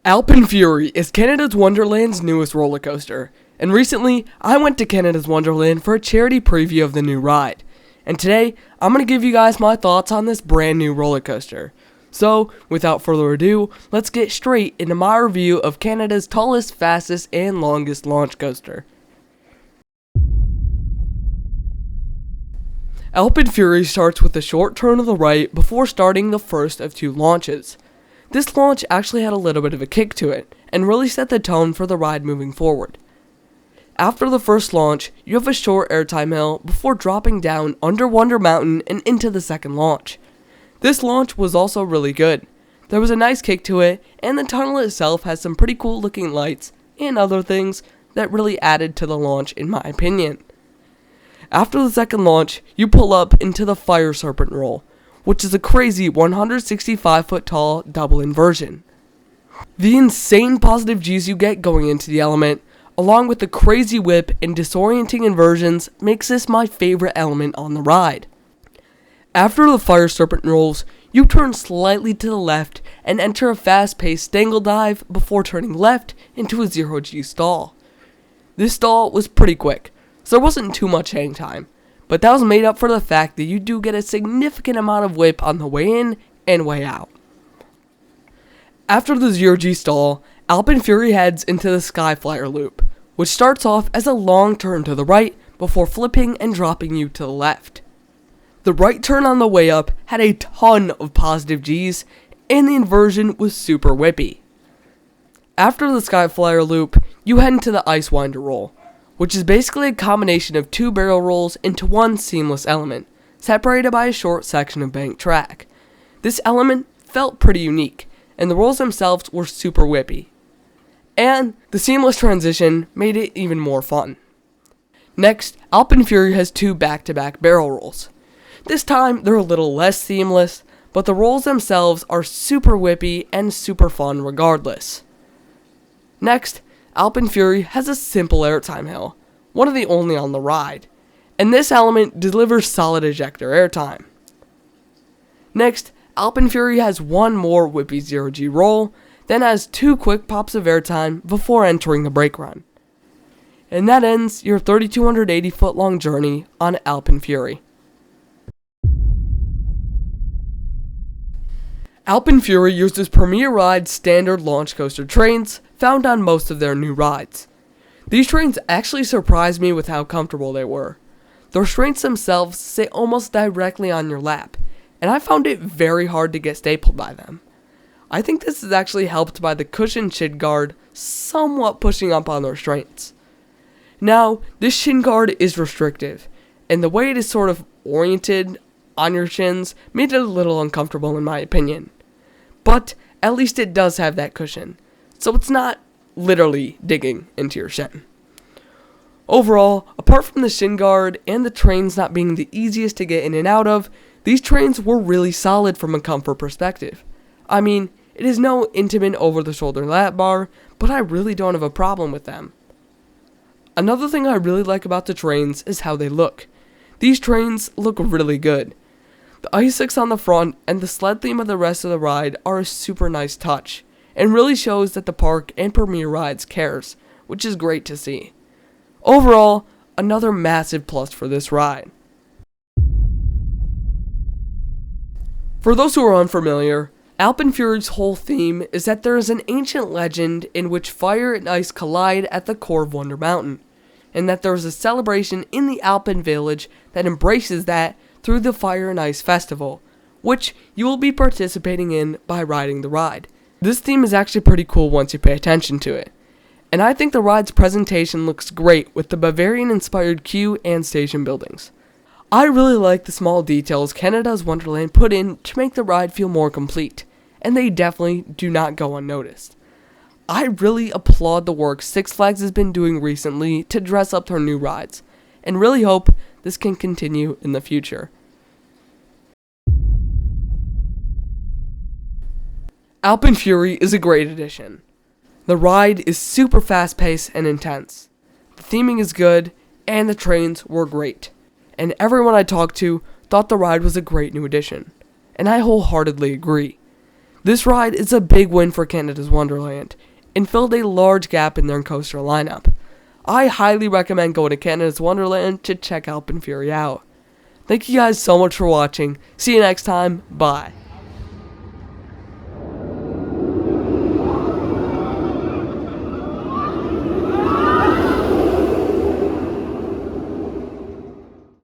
AlpenFury is Canada's Wonderland's newest roller coaster, and recently I went to Canada's Wonderland for a charity preview of the new ride. And today I'm going to give you guys my thoughts on this brand new roller coaster. So, without further ado, let's get straight into my review of Canada's tallest, fastest, and longest launch coaster. AlpenFury starts with a short turn to the right before starting the first of two launches. This launch actually had a little bit of a kick to it, and really set the tone for the ride moving forward. After the first launch, you have a short airtime hill before dropping down under Wonder Mountain and into the second launch. This launch was also really good. There was a nice kick to it, and the tunnel itself has some pretty cool looking lights and other things that really added to the launch in my opinion. After the second launch, you pull up into the Fire Serpent roll, which is a crazy 165 foot tall double inversion. The insane positive G's you get going into the element, along with the crazy whip and disorienting inversions, makes this my favorite element on the ride. After the Fire Serpent rolls, you turn slightly to the left and enter a fast-paced dangle dive before turning left into a 0G stall. This stall was pretty quick, so there wasn't too much hang time, but that was made up for the fact that you do get a significant amount of whip on the way in and way out. After the 0G stall, AlpenFury heads into the Skyflyer loop, which starts off as a long turn to the right before flipping and dropping you to the left. The right turn on the way up had a ton of positive G's, and the inversion was super whippy. After the Skyflyer loop, you head into the Ice Winder roll, which is basically a combination of two barrel rolls into one seamless element, separated by a short section of banked track. This element felt pretty unique, and the rolls themselves were super whippy. And the seamless transition made it even more fun. Next, AlpenFury has two back-to-back barrel rolls. This time, they're a little less seamless, but the rolls themselves are super whippy and super fun regardless. Next, AlpenFury has a simple airtime hill, one of the only on the ride, and this element delivers solid ejector airtime. Next, AlpenFury has one more whippy 0G roll, then has two quick pops of airtime before entering the brake run. And that ends your 3,280 foot long journey on AlpenFury. AlpenFury uses Premier Ride's standard launch coaster trains found on most of their new rides. These trains actually surprised me with how comfortable they were. The restraints themselves sit almost directly on your lap, and I found it very hard to get stapled by them. I think this is actually helped by the cushioned shin guard somewhat pushing up on the restraints. Now, this shin guard is restrictive, and the way it is sort of oriented on your shins made it a little uncomfortable in my opinion. But at least it does have that cushion, so it's not literally digging into your shin. Overall, apart from the shin guard and the trains not being the easiest to get in and out of, these trains were really solid from a comfort perspective. I mean, it is no intimate over-the-shoulder lap bar, but I really don't have a problem with them. Another thing I really like about the trains is how they look. These trains look really good. The icicles on the front and the sled theme of the rest of the ride are a super nice touch, and really shows that the park and Premier Rides cares, which is great to see. Overall, another massive plus for this ride. For those who are unfamiliar, AlpenFury's whole theme is that there is an ancient legend in which fire and ice collide at the core of Wonder Mountain, and that there is a celebration in the Alpen village that embraces that through the Fire and Ice Festival, which you will be participating in by riding the ride. This theme is actually pretty cool once you pay attention to it, and I think the ride's presentation looks great with the Bavarian-inspired queue and station buildings. I really like the small details Canada's Wonderland put in to make the ride feel more complete, and they definitely do not go unnoticed. I really applaud the work Six Flags has been doing recently to dress up their new rides, and really hope this can continue in the future. AlpenFury is a great addition. The ride is super fast-paced and intense. The theming is good, and the trains were great. And everyone I talked to thought the ride was a great new addition. And I wholeheartedly agree. This ride is a big win for Canada's Wonderland and filled a large gap in their coaster lineup. I highly recommend going to Canada's Wonderland to check AlpenFury out. Thank you guys so much for watching. See you next time. Bye.